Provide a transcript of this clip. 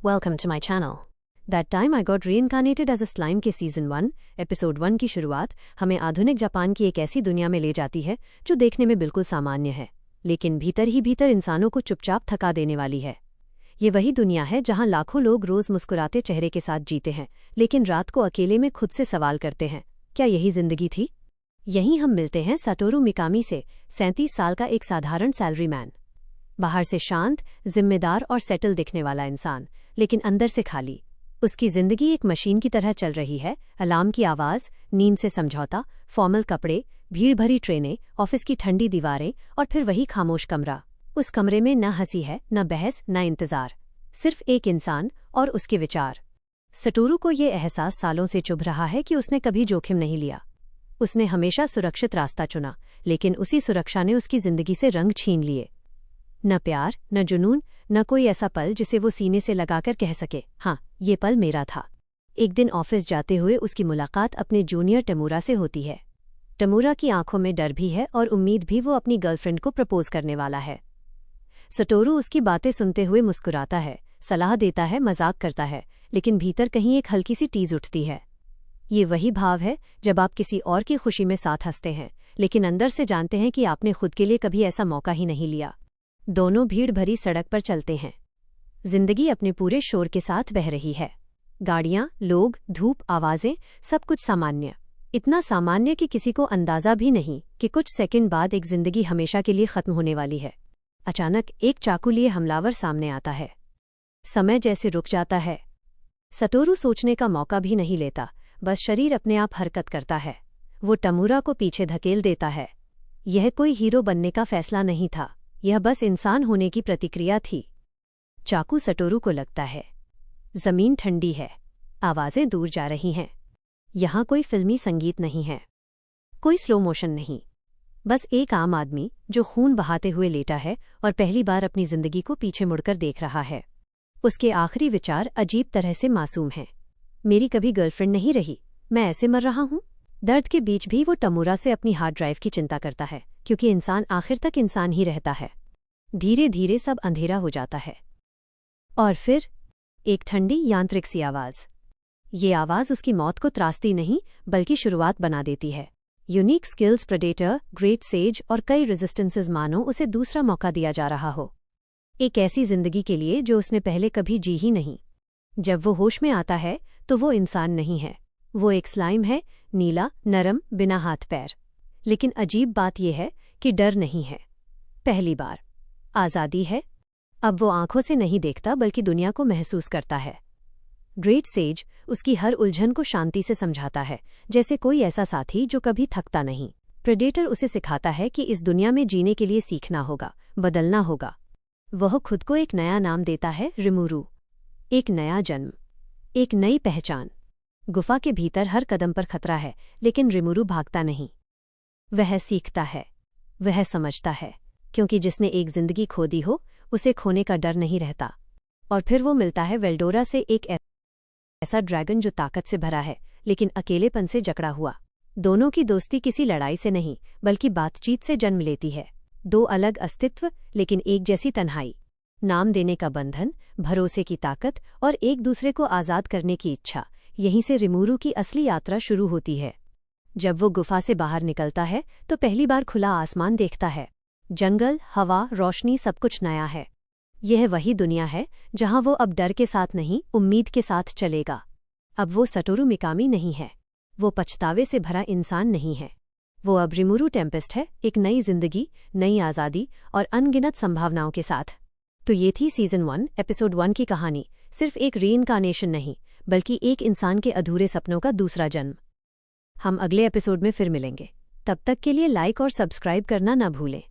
Welcome to my channel. That time I got reincarnated as a slime के season 1 episode 1 की शुरुआत हमें आधुनिक जापान की एक ऐसी दुनिया में ले जाती है जो देखने में बिल्कुल सामान्य है, लेकिन भीतर ही भीतर इंसानों को चुपचाप थका देने वाली है। ये वही दुनिया है जहां लाखों लोग रोज मुस्कुराते चेहरे के साथ जीते हैं, लेकिन रात को अकेले में खुद से सवाल करते हैं, क्या यही जिंदगी थी? यहीं हम मिलते हैं सटोरू मिकामी से, 37 साल का एक साधारण सैलरीमैन। बाहर से शांत, जिम्मेदार और सेटल दिखने वाला इंसान, लेकिन अंदर से खाली। उसकी जिंदगी एक मशीन की तरह चल रही है। अलार्म की आवाज़, नींद से समझौता, फॉर्मल कपड़े, भीड़ भरी ट्रेनें, ऑफिस की ठंडी दीवारें और फिर वही खामोश कमरा। उस कमरे में न हंसी है, न बहस, न इंतजार, सिर्फ एक इंसान और उसके विचार। सटोरू को ये एहसास सालों से चुभ रहा है कि उसने कभी जोखिम नहीं लिया। उसने हमेशा सुरक्षित रास्ता चुना, लेकिन उसी सुरक्षा ने उसकी जिंदगी से रंग छीन लिए। न प्यार, न जुनून, न कोई ऐसा पल जिसे वो सीने से लगाकर कह सके, हाँ, ये पल मेरा था। एक दिन ऑफिस जाते हुए उसकी मुलाकात अपने जूनियर टमूरा से होती है। टमूरा की आंखों में डर भी है और उम्मीद भी, वो अपनी गर्लफ्रेंड को प्रपोज करने वाला है। सटोरू उसकी बातें सुनते हुए मुस्कुराता है, सलाह देता है, मजाक करता है, लेकिन भीतर कहीं एक हल्की सी टीज उठती है। ये वही भाव है जब आप किसी और की खुशी में साथ हंसते हैं, लेकिन अंदर से जानते हैं कि आपने खुद के लिए कभी ऐसा मौका ही नहीं लिया। दोनों भीड़ भरी सड़क पर चलते हैं। जिंदगी अपने पूरे शोर के साथ बह रही है। गाड़ियां, लोग, धूप, आवाजें, सब कुछ सामान्य। इतना सामान्य कि किसी को अंदाजा भी नहीं कि कुछ सेकंड बाद एक जिंदगी हमेशा के लिए खत्म होने वाली है। अचानक एक चाकू लिए हमलावर सामने आता है। समय जैसे रुक जाता है। सटोरू सोचने का मौका भी नहीं लेता, बस शरीर अपने आप हरकत करता है। वो टमूरा को पीछे धकेल देता है। यह कोई हीरो बनने का फैसला नहीं था, यह बस इंसान होने की प्रतिक्रिया थी। चाकू सटोरू को लगता है। जमीन ठंडी है, आवाजें दूर जा रही हैं। यहां कोई फिल्मी संगीत नहीं है, कोई स्लो मोशन नहीं, बस एक आम आदमी जो खून बहाते हुए लेटा है और पहली बार अपनी जिंदगी को पीछे मुड़कर देख रहा है। उसके आखिरी विचार अजीब तरह से मासूम हैं। मेरी कभी गर्लफ्रेंड नहीं रही, मैं ऐसे मर रहा हूं। दर्द के बीच भी वो टमूरा से अपनी हार्ड ड्राइव की चिंता करता है, क्योंकि इंसान आखिर तक इंसान ही रहता है। धीरे धीरे सब अंधेरा हो जाता है और फिर एक ठंडी यांत्रिक सी आवाज। ये आवाज उसकी मौत को त्रासती नहीं, बल्कि शुरुआत बना देती है। Unique skills, predator, great sage और कई रेजिस्टेंसेस, मानो उसे दूसरा मौका दिया जा रहा हो, एक ऐसी जिंदगी के लिए जो उसने पहले कभी जी ही नहीं। जब वो होश में आता है तो वो इंसान नहीं है, वो एक स्लाइम है, नीला, नरम, बिना हाथ पैर। लेकिन अजीब बात यह है कि डर नहीं है। पहली बार आज़ादी है। अब वो आंखों से नहीं देखता, बल्कि दुनिया को महसूस करता है। ग्रेट सेज उसकी हर उलझन को शांति से समझाता है, जैसे कोई ऐसा साथी जो कभी थकता नहीं। प्रेडेटर उसे सिखाता है कि इस दुनिया में जीने के लिए सीखना होगा, बदलना होगा। वह खुद को एक नया नाम देता है, रिमूरू। एक नया जन्म, एक नई पहचान। गुफा के भीतर हर कदम पर खतरा है, लेकिन रिमूरू भागता नहीं। वह सीखता है, वह समझता है, क्योंकि जिसने एक जिंदगी खो दी हो, उसे खोने का डर नहीं रहता। और फिर वो मिलता है वेल्डोरा से, एक ऐसा ड्रैगन जो ताकत से भरा है, लेकिन अकेलेपन से जकड़ा हुआ। दोनों की दोस्ती किसी लड़ाई से नहीं, बल्कि बातचीत से जन्म लेती है। दो अलग अस्तित्व, लेकिन एक जैसी तन्हाई। नाम देने का बंधन, भरोसे की ताकत और एक दूसरे को आज़ाद करने की इच्छा। यहीं से रिमूरू की असली यात्रा शुरू होती है। जब वो गुफा से बाहर निकलता है तो पहली बार खुला आसमान देखता है। जंगल, हवा, रोशनी, सब कुछ नया है। यह वही दुनिया है जहां वो अब डर के साथ नहीं, उम्मीद के साथ चलेगा। अब वो सटोरू मिकामी नहीं है, वो पछतावे से भरा इंसान नहीं है। वो अब रिमूरू टेम्पेस्ट है, एक नई जिंदगी, नई आज़ादी और अनगिनत संभावनाओं के साथ। तो ये थी सीजन 1 एपिसोड 1 की कहानी। सिर्फ एक रीइंकार्नेशन नहीं, बल्कि एक इंसान के अधूरे सपनों का दूसरा जन्म। हम अगले एपिसोड में फिर मिलेंगे। तब तक के लिए लाइक और सब्सक्राइब करना न भूलें।